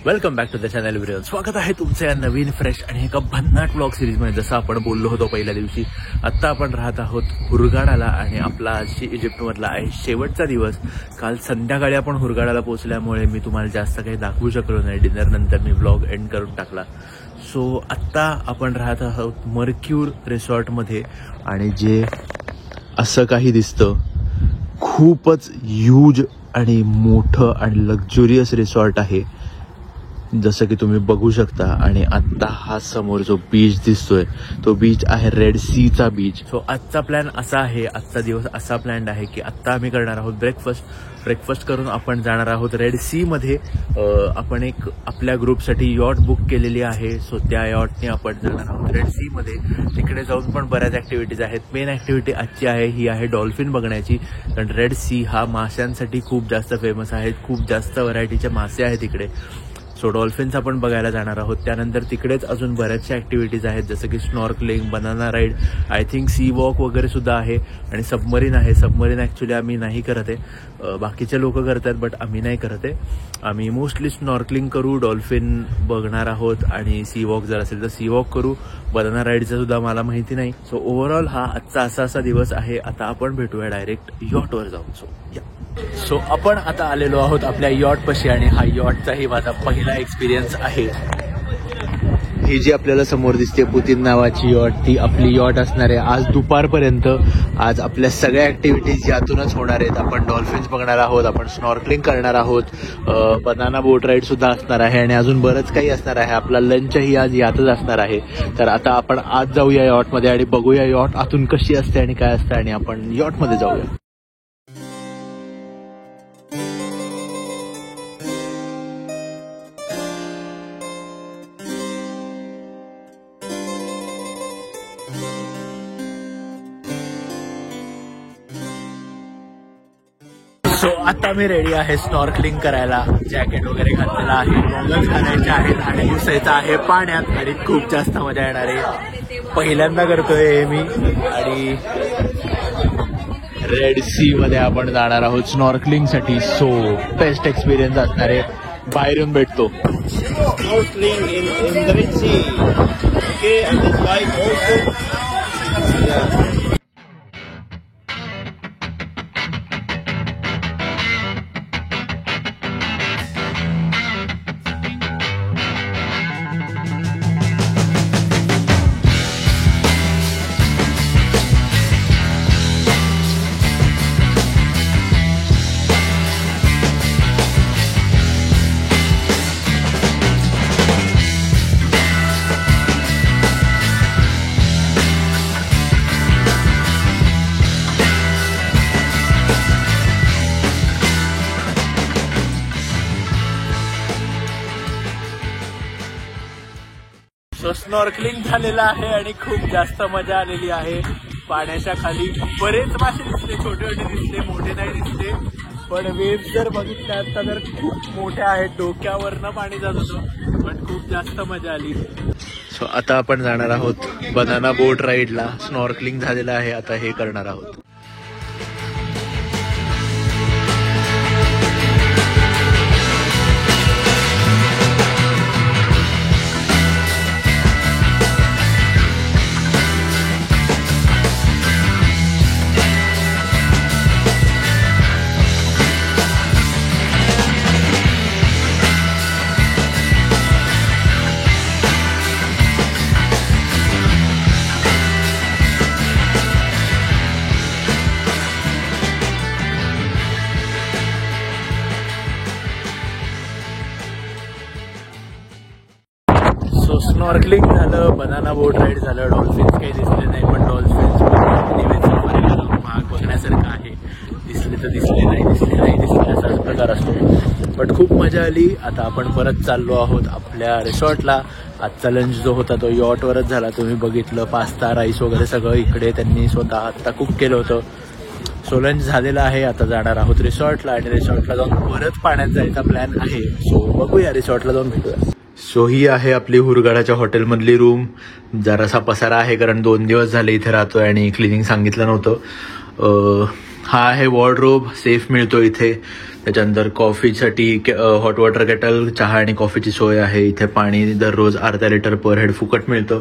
Welcome back to the channel video. स्वागत आहे तुमचं या नवीन फ्रेश आणि एका भन्नाट व्लॉग सिरीजमध्ये. जसं आपण बोललो होतो पहिल्या दिवशी, आत्ता आपण राहत आहोत हुरगाडाला आणि आपला आजची इजिप्तमधला आहे शेवटचा दिवस. काल संध्याकाळी आपण हुरगाडाला पोहोचल्यामुळे मी तुम्हाला जास्त काही दाखवू शकलो नाही. डिनर नंतर मी व्लॉग एंड करून टाकला. सो आत्ता आपण राहत आहोत मर्क्यूर रिसॉर्टमध्ये आणि जे असं काही दिसतं खूपच ह्यूज आणि मोठं आणि लक्झुरियस रिसॉर्ट आहे, जसं की तुम्ही बघू शकता. आणि आत्ता हा समोर जो बीच दिसतोय तो बीच आहे रेड सीचा बीच. सो आजचा प्लॅन असा आहे, आजचा दिवस असा प्लॅन आहे की आत्ता आम्ही करणार आहोत ब्रेकफास्ट करून आपण जाणार आहोत रेड सी मध्ये. आपण एक आपल्या ग्रुपसाठी यॉट बुक केलेली आहे. सो त्या यॉटने आपण जाणार आहोत रेड सी मध्ये. तिकडे जाऊन पण बऱ्याच ऍक्टिव्हिटीज आहेत. मेन ऍक्टिव्हिटी आजची आहे ही आहे डॉल्फिन बघण्याची, कारण रेड सी हा माशांसाठी खूप जास्त फेमस आहे. खूप जास्त व्हरायटीचे मासे आहेत तिकडे. सो डॉल्फिन्स आपण बघायला जाणार आहोत. त्यानंतर तिकडेच अजून बऱ्याचशा ॲक्टिव्हिटीज आहेत, जसं की snorkelling, banana ride, I think sea walk वगैरे सुद्धा आहे. आणि सबमरीन आहे. सबमरीन ॲक्च्युली आम्ही नाही करत आहे, बाकीचे लोक करतात बट आम्ही नाही करत आहे. आम्ही मोस्टली स्नॉर्कलिंग करू, डॉल्फिन बघणार आहोत आणि सी वॉक जर असेल तर सी वॉक करू. बनाना राईडचं सुद्धा मला माहिती नाही. सो ओव्हरऑल हा आजचा असा दिवस आहे. आता आपण भेटूया डायरेक्ट यॉटवर जाऊन. सो आपण आता आलेलो आहोत आपल्या यॉटपाशी आणि हा यॉटचाही माझा पहिला एक्सपिरियन्स आहे. ही जी आपल्याला समोर दिसते पुतीन नावाची यॉट, ती आपली यॉट असणार आहे आज दुपारपर्यंत. आज आपल्या सगळ्या ऍक्टिव्हिटीज यातूनच होणार आहेत. आपण डॉल्फिन्स बघणार आहोत, आपण स्नॉर्कलिंग करणार आहोत, बनाना बोट राईड सुद्धा असणार आहे आणि अजून बरंच काही असणार आहे. आपला लंचही आज यातच असणार आहे. तर आता आपण आज जाऊया यॉटमध्ये आणि बघूया यॉट आतून कशी असते आणि काय असतं आणि आपण यॉटमध्ये जाऊया. सो आता मी रेडी आहे स्नॉर्कलिंग करायला. जॅकेट वगैरे घातलेला आहे, गॉगल्स घालायचे आहेत आणि घुसायचं आहे पाण्यात आणि खूप जास्त मजा येणार आहे. पहिल्यांदा करतोय मी आणि रेड सी मध्ये आपण जाणार आहोत स्नॉर्कलिंग साठी. सो बेस्ट एक्सपिरियन्स असणार आहे. बाहेर येऊन भेटतो. सो स्नॉर्कलिंग झालेलं आहे आणि खूप जास्त मजा आलेली आहे. पाण्याच्या खाली बरेच मासे दिसले, छोटे छोटे दिसले, मोठे नाही दिसले. पण वेव्ह जर बघितल्या तर खूप मोठ्या आहेत. डोक्यावरनं पाणी जात होतं पण खूप जास्त मजा आली. सो आता आपण जाणार आहोत बनाना बोट राईडला. स्नॉर्कलिंग झालेलं आहे, आता हे करणार आहोत. सो स्नॉर्कलिंग झालं, बनाना बोट राईड झालं, डॉल्फिन्स काही दिसले नाही पण डॉल्फिन्स भाग बघण्यासारखं आहे. दिसले तर दिसले, नाही दिसले असाच प्रकार असतो. बट खूप मजा आली. आता आपण परत चाललो आहोत आपल्या रिसॉर्टला. आजचा लंच जो होता तो यॉटवरच झाला. तुम्ही बघितलं, पास्ता राईस वगैरे सगळं इकडे त्यांनी स्वतः आत्ता कुक केलं होतं. सो लंच झालेला आहे. आता जाणार आहोत रिसॉर्टला आणि रिसॉर्टला जाऊन परत पाण्यात जायचा प्लॅन आहे. सो बघूया, रिसॉर्टला जाऊन भेटूया. सो ही आहे आपली हुरगाडाच्या हॉटेलमधली रूम. जरासा पसारा आहे कारण 2 दिवस झाले इथे राहतोय आणि क्लिनिंग सांगितलं नव्हतं. हा आहे वॉर्डरोब, सेफ मिळतो इथे. त्याच्यानंतर कॉफीसाठी हॉट वॉटर केटल, चहा आणि कॉफीची सोय आहे. इथे पाणी दररोज अर्धा लिटर पर हेड फुकट मिळतं.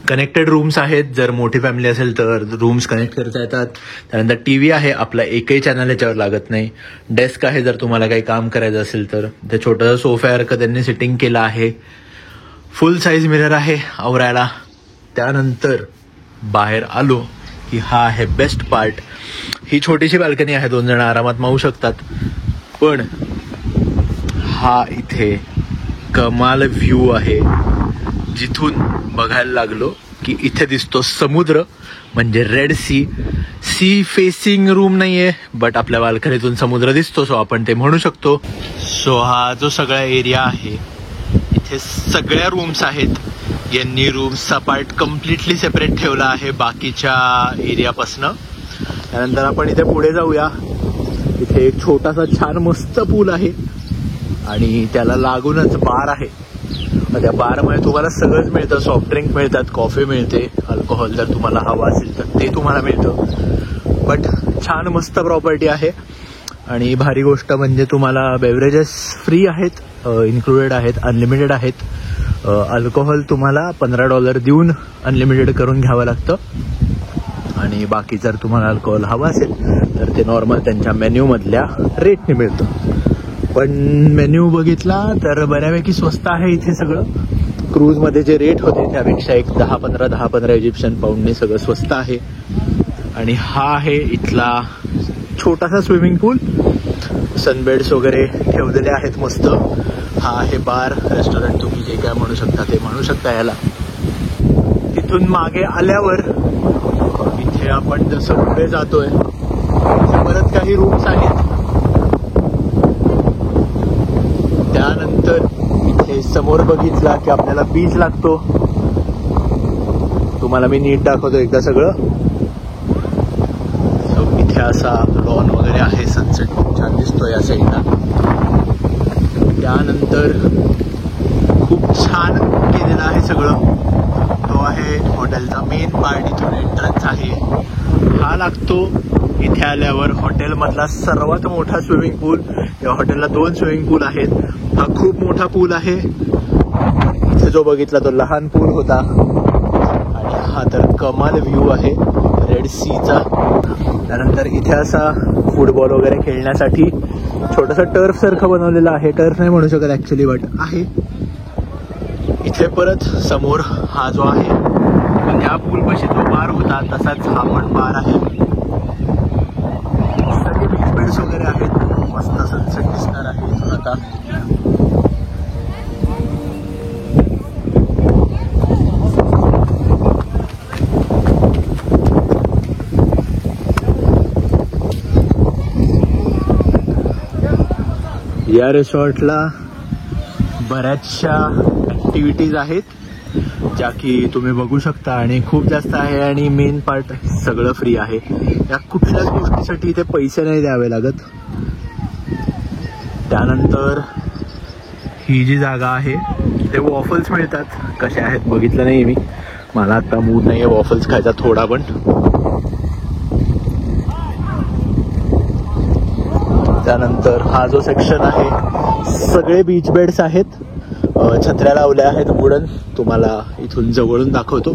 कनेक्टेड रूम्स आहेत, जर मोठी फॅमिली असेल तर रूम्स कनेक्ट करता येतात. त्यानंतर टीव्ही आहे, आपला एकही चॅनल याच्यावर लागत नाही. डेस्क आहे जर तुम्हाला काही काम करायचं असेल तर. ते छोटंसं सोफ्यासारखं त्यांनी सिटिंग केलं आहे. फुल साईज मिरर आहे आवरायला. त्यानंतर बाहेर आलो की हा आहे बेस्ट पार्ट. ही छोटीशी बाल्कनी आहे, 2 जण आरामात मावू शकतात. पण हा इथे कमाल व्ह्यू आहे. जिथून बघायला लागलो की इथे दिसतो समुद्र, म्हणजे रेड सी फेसिंग रूम नाहीये, बट आपल्या बाल्कनीतून समुद्र दिसतो, सो आपण ते म्हणू शकतो. सो हा जो सगळा एरिया आहे, इथे सगळ्या रूम्स आहेत. यांनी रूम्सचा पार्ट कम्प्लिटली सेपरेट ठेवला आहे बाकीच्या एरियापासनं. त्यानंतर आपण इथे पुढे जाऊया. इथे एक छोटासा छान मस्त पूल आहे आणि त्याला लागूनच बार आहे. त्या बारमध्ये तुम्हाला सगळंच मिळतं. सॉफ्ट ड्रिंक मिळतात, कॉफी मिळते, अल्कोहोल जर तुम्हाला हवं असेल तर ते तुम्हाला मिळतं. बट छान मस्त प्रॉपर्टी आहे. आणि भारी गोष्ट म्हणजे तुम्हाला बेवरेजेस फ्री आहेत, इन्क्लुडेड आहेत, अनलिमिटेड आहेत. अल्कोहोल तुम्हाला $15 देऊन अनलिमिटेड करून घ्यावं लागतं. आणि बाकी जर तुम्हाला अल्कोहोल हवं असेल तर ते नॉर्मल त्यांच्या मेन्यूमधल्या रेटने मिळतं. पण मेन्यू बघितला तर बऱ्यापैकी स्वस्त आहे इथे सगळं. क्रूजमध्ये जे रेट होते त्यापेक्षा एक 10-15 इजिप्शियन पाऊंडने सगळं स्वस्त आहे. आणि हा आहे इथला छोटासा स्विमिंग पूल. सनबेड्स वगैरे ठेवलेले आहेत मस्त. हा आहे बार, रेस्टॉरंट, तुम्ही जे काय म्हणू शकता ते म्हणू शकता याला. तिथून मागे आल्यावर इथे आपण जसं पुढे जातोय परत काही रूम्स आहेत. त्यानंतर इथे समोर बघितला की आपल्याला बीच लागतो. तुम्हाला मी नीट दाखवतो एकदा सगळं. इथे असा लॉन वगैरे आहे, सनसेट खूप छान दिसतो या साईडला. त्यानंतर खूप छान केलेलं आहे सगळं. तो आहे हॉटेलचा मेन पार्ट, इथून एंट्रन्स आहे. हा लागतो इथे आल्यावर हॉटेलमधला सर्वात मोठा स्विमिंग पूल. या हॉटेलला 2 स्विमिंग पूल आहेत. हा खूप मोठा पूल आहे. इथे जो बघितला तो लहान पूल होता. आणि हा तर कमाल व्ह्यू आहे रेड सीचा. त्यानंतर इथे असा फुटबॉल वगैरे खेळण्यासाठी छोटासा टर्फ सारखं बनवलेलं आहे. टर्फ नाही म्हणू शकत ऍक्च्युली, बट आहे. इथे परत समोर हा जो आहे त्या पूलपाशी जो बार होता तसाच हा पण बार आहे. सगळे बीच बेड्स वगैरे आहेत. मस्त सनसेट दिसणार आहे इथून आता. या रिसॉर्टला बऱ्याचशा ॲक्टिव्हिटीज आहेत ज्या की तुम्ही बघू शकता आणि खूप जास्त आहे. आणि मेन पार्ट सगळं फ्री आहे. या कुठल्याच गोष्टीसाठी ते पैसे नाही द्यावे लागत. त्यानंतर ही जी जागा आहे ते वॉफल्स मिळतात. कसे आहेत बघितलं नाही मी, मला आता मूड नाही आहे वॉफल्स खायचा थोडा पण. त्यानंतर हा जो सेक्शन आहे सगळे बीच बेड्स आहेत. छत्र्या लावल्या आहेत वुडन. तुम्हाला इथून जवळून दाखवतो.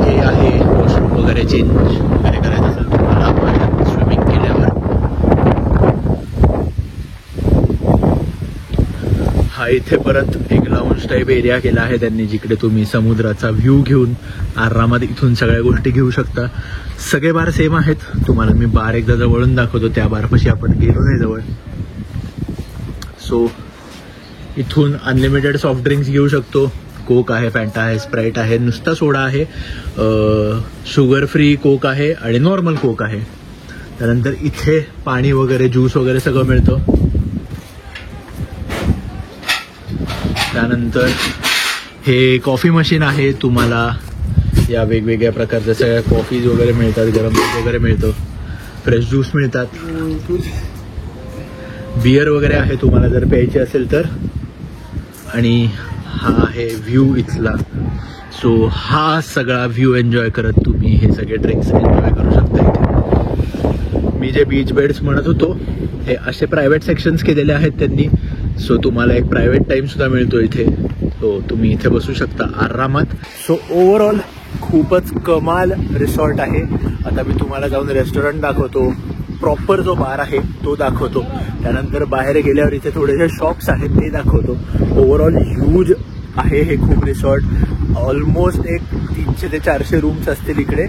हे आहे वॉशरूम वगैरे चेंज वगैरे करायचं असेल तुम्हाला स्विमिंग केल्यावर. हा इथे परत एक लाऊंज टाईप एरिया केला आहे त्यांनी, जिकडे तुम्ही समुद्राचा व्ह्यू घेऊन आरामात इथून सगळ्या गोष्टी घेऊ शकता. सगळे बार सेम आहेत. तुम्हाला मी बार एकदा जवळून दाखवतो. त्या बारपाशी आपण गेलो नाही जवळ. सो इथून अनलिमिटेड सॉफ्ट ड्रिंक्स घेऊ शकतो. कोक आहे, फॅन्टा आहे, स्प्राईट आहे, नुसता सोडा आहे, शुगर फ्री कोक आहे आणि नॉर्मल कोक आहे. त्यानंतर इथे पाणी वगैरे ज्यूस वगैरे सगळं मिळतं. त्यानंतर हे कॉफी मशीन आहे. तुम्हाला या वेगवेगळ्या प्रकारच्या सगळ्या कॉफीज वगैरे मिळतात, गरम दूध वगैरे मिळतं, फ्रेश ज्यूस मिळतात, बियर वगैरे आहे तुम्हाला जर प्यायची असेल तर. आणि हा आहे व्ह्यू इथला. सो हा सगळा व्ह्यू एन्जॉय करत तुम्ही हे सगळे ड्रिंक्स एन्जॉय करू शकता इथे. मी जे बीच बेड्स म्हणत होतो हे असे प्रायव्हेट सेक्शन्स केलेले आहेत त्यांनी. सो तुम्हाला एक प्रायव्हेट टाइम सुद्धा मिळतो इथे. सो तुम्ही इथे बसू शकता आरामात. सो ओव्हरऑल खूपच कमाल रिसॉर्ट आहे. आता मी तुम्हाला जाऊन रेस्टॉरंट दाखवतो, प्रॉपर जो बार आहे तो दाखवतो, त्यानंतर बाहेर गेल्यावर इथे थोडेसे शॉप्स आहेत ते दाखवतो. ओव्हरऑल ह्यूज आहे हे खूप रिसॉर्ट. ऑलमोस्ट एक 300 ते 400 रूम्स असतील इकडे.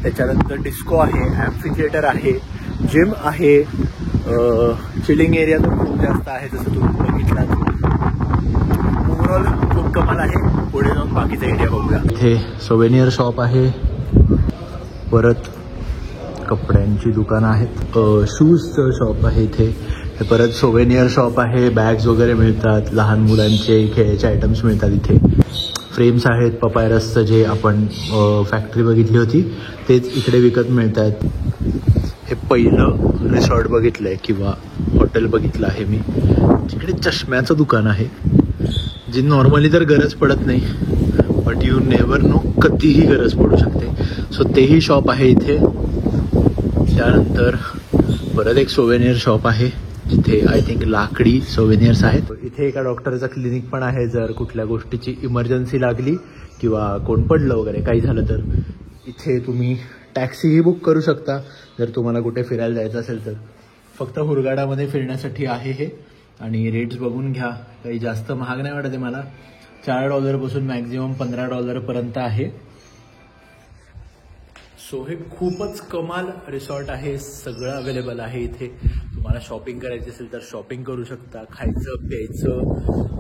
त्याच्यानंतर डिस्को आहे, ॲम्फी थिएटर आहे, जिम आहे, चिलिंग एरिया तर खूप जास्त आहे जसं तुम्ही बघितलात. ओव्हरऑल खूप कमाल आहे. पुढे जाऊन बाकीचा एरिया बघूया. इथे सोवेनियर शॉप आहे, परत कपड्यांची दुकानं आहेत, शूजचं शॉप आहे इथे, परत सोवेनियर शॉप आहे, बॅग्स वगैरे मिळतात, लहान मुलांचे खेळायचे आयटम्स मिळतात इथे, फ्रेम्स आहेत, पपायरसचं जे आपण फॅक्टरी बघितली होती तेच इकडे विकत मिळतात. हे पहिलं रिसॉर्ट बघितलं आहे किंवा हॉटेल बघितलं आहे मी जिकडे चष्म्याचं दुकान आहे, जी नॉर्मली तर गरज पडत नाही, बट यू नेवर नो कधीही गरज पडू शकते. सो तेही शॉप आहे इथे. त्यानंतर परत एक सोवेनियर शॉप आहे जिथे आय थिंक लाकडी सोवेनियर्स आहेत. इथे एका डॉक्टरचं क्लिनिक पण आहे. जर कुठल्या गोष्टीची इमर्जन्सी लागली किंवा कोण पडलं वगैरे काही झालं तर इथे तुम्ही टॅक्सीही बुक करू शकता जर तुम्हाला कुठे फिरायला जायचं असेल तर. फक्त हुरगाडामध्ये फिरण्यासाठी आहे हे. आणि रेट्स बघून घ्या, काही जास्त महाग नाही वाटत आहे मला. $4 मॅक्झिमम $15 पर्यंत आहे. सो हे खूपच कमाल रिसॉर्ट आहे. सगळं अवेलेबल आहे इथे. तुम्हाला शॉपिंग करायची असेल तर शॉपिंग करू शकता, खायचं प्यायचं,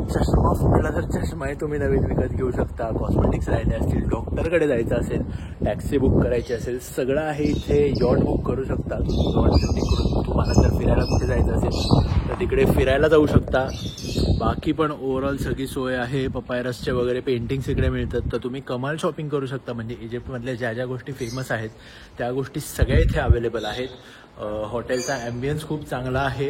चष्मा फुटला तर चष्माही तुम्ही नवीन विकत घेऊ शकता, कॉस्मेटिक्स राहिले असतील, डॉक्टरकडे जायचं असेल, टॅक्सी बुक करायची असेल, सगळं आहे इथे. यॉट बुक करू शकता तुम्ही. यॉट तिकडून तुम्हाला जर फिरायला कुठे जायचं असेल तर तिकडे फिरायला जाऊ शकता. बाकी पण ओव्हरऑल सगळी सोय आहे. पपायरसचे वगैरे पेंटिंग्स इकडे मिळतात, तर तुम्ही कमाल शॉपिंग करू शकता. म्हणजे इजिप्तमधल्या ज्या ज्या गोष्टी फेमस आहेत त्या गोष्टी सगळ्या इथे अवेलेबल आहेत. हॉटेलचा ॲम्बियन्स खूप चांगला आहे,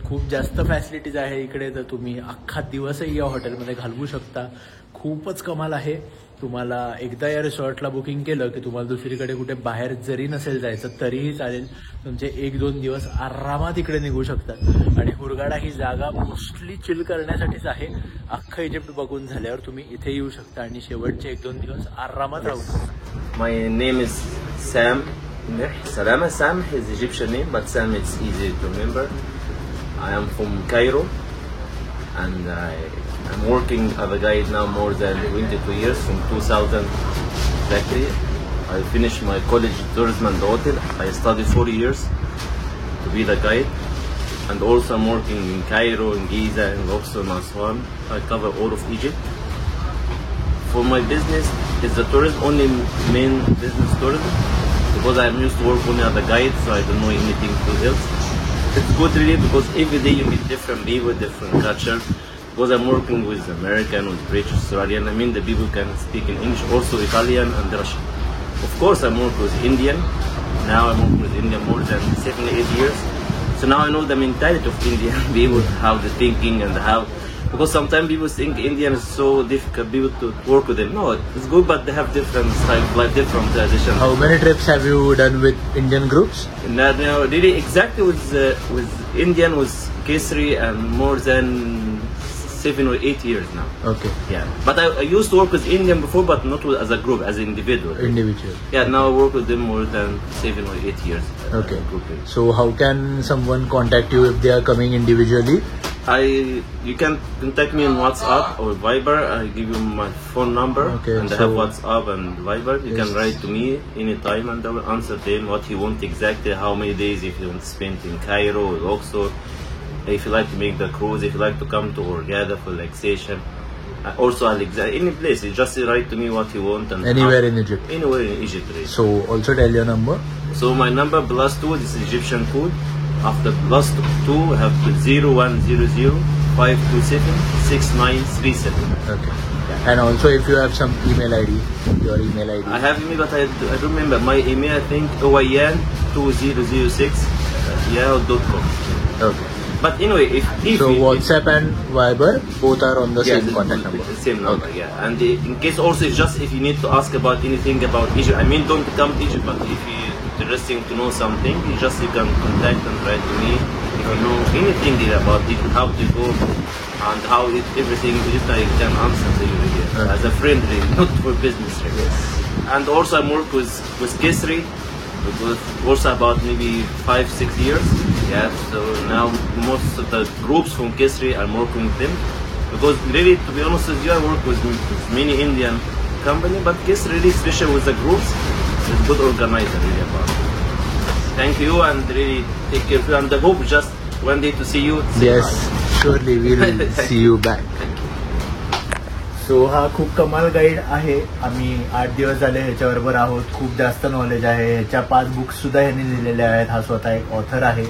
खूप जास्त फॅसिलिटीज आहे इकडे, तर तुम्ही अख्खा दिवसही या हॉटेलमध्ये घालवू शकता. खूपच कमाल आहे. तुम्हाला एकदा या रिसॉर्टला बुकिंग केलं की तुम्हाला दुसरीकडे कुठे बाहेर जरी नसेल जायचं तरीही चालेल. तुमचे 1-2 दिवस आरामात इकडे निघू शकतात. आणि हुरगाडा ही जागा मोस्टली चिल करण्यासाठीच आहे. अख्खं इजिप्त बघून झाल्यावर तुम्ही इथे येऊ शकता आणि शेवटचे 1-2 दिवस आरामात राहू शकता. My name is Sam. Salama Sam is Egyptian name, but Sam it's easy to remember. I am from Cairo, and I'm working as a guide now more than 22 years, from 2000 exactly. I finished my college tourism and hotel. I studied 4 years to be the guide, and also I'm working in Cairo, in Giza, in Luxor, and Aswan. I cover all of Egypt. For my business, it's the tourism, only main business tourism. Because I'm used to work only as a guide, so I don't know anything else. It's good really because every day you meet different people, different culture. Because I'm working with American, with British, Australian. I mean the people can speak in English, also Italian and Russian. Of course I'm working with Indian. Now I'm working with Indian more than 7-8 years. So now I know the mentality of Indian people, how they're thinking and how. Because sometimes people think Indian is so difficult people to work with them. No, it's good, but they have different style of life, different traditions. How many trips have you done with Indian groups? Now, really exactly with Indian was Kesri and more than 7 or 8 years now. Okay. Yeah, but I used to work with Indian before, but not as a group, as an individual. Individual. Yeah, now I work with them more than 7 or 8 years. Okay. So how can someone contact you if they are coming individually? You can contact me on WhatsApp or Viber. I give you my phone number, okay, and I have WhatsApp and Viber. You can write to me anytime, and I will answer them what you want exactly, how many days, if you want to spend in Cairo or Luxor, if you like to make the cruise, if you like to come to Hurghada for relaxation. Also, any place. You just write to me what you want. And anywhere in Egypt. Anywhere in Egypt. Really. So also tell your number. So my number +2. This is Egyptian code. After +2, I have 0100 527 6937. Okay. Yeah. And also if you have some email ID, your email ID. I have email, but I don't remember. My email, I think, oyan2006@yahoo.com. Okay. But anyway, if so WhatsApp and Viber both are on the same contact number. Same number, okay. Yeah. And in case also, if you need to ask about anything about Egypt, I mean, don't come to Egypt, but if you interesting to know something, you can contact and write to me. If you know anything about it, how to go and how everything, I can answer to you here as a friend, really, not for business. Really. Yes. And also I'm working with Kesri, because also about maybe 5-6 years. Yeah. So now most of the groups from Kesri, I'm working with them, because really, to be honest with you, I work with many Indian company, but Kesri really special with the groups. It's good organizer really about it. Thank you and really take care of you, and I hope just one day to see you. Yes, surely we will see you back. So हा खूप कमाल guide आहे. आम्ही 8 दिवस झाले ह्याच्याबरोबर आहोत. खूप जास्त नॉलेज आहे. ह्याच्या 5 बुक्स सुद्धा ह्यांनी लिहिलेल्या आहेत. हा स्वतः एक ऑथर आहे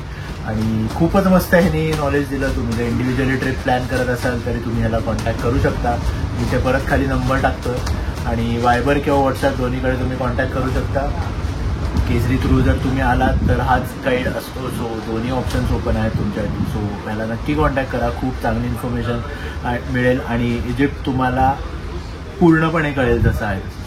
आणि खूपच मस्त ह्यांनी नॉलेज दिलं. तुम्ही जर इंडिव्हिज्युअली ट्रिप प्लॅन करत असाल तरी तुम्ही ह्याला कॉन्टॅक्ट करू शकता. मी ते परत खाली नंबर टाकतो आणि वायबर किंवा व्हॉट्सअप दोन्हीकडे तुम्ही कॉन्टॅक्ट करू शकता. केसरी थ्रू जर तुम्ही आलात तर हाच गाईड असतो. सो दोन्ही ऑप्शन्स ओपन आहेत तुमच्यासाठी. सो ह्याला नक्की कॉन्टॅक्ट करा. खूप चांगली इन्फॉर्मेशन मिळेल आणि इजिप्त तुम्हाला पूर्णपणे कळेल जसं आहे तसं.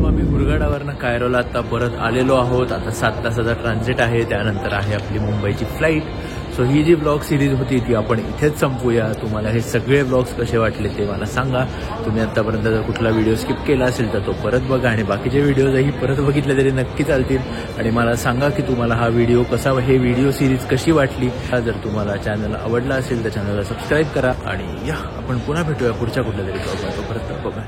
आम्ही हुरगाडावरनं कायरोला आता परत आलेलो आहोत. आता 7 तासाचा ट्रान्झिट आहे. त्यानंतर आहे आपली मुंबईची फ्लाईट. सो ही जी ब्लॉग सिरीज होती ती आपण इथेच संपूया. तुम्हाला हे सगळे ब्लॉग्स कसे वाटले ते मला सांगा. तुम्ही आतापर्यंत जर कुठला व्हिडिओ स्किप केला असेल तर तो परत बघा आणि बाकीचे व्हिडिओजही परत बघितले तरी नक्की चालतील. आणि मला सांगा की तुम्हाला हा व्हिडिओ कसा, हे व्हिडिओ सिरीज कशी वाटली. जर तुम्हाला चॅनल आवडला असेल तर चॅनलला सबस्क्राईब करा आणि या आपण पुन्हा भेटूया पुढच्या कुठल्या तरी ब्लॉगमध्ये. तोपर्यंत बघा.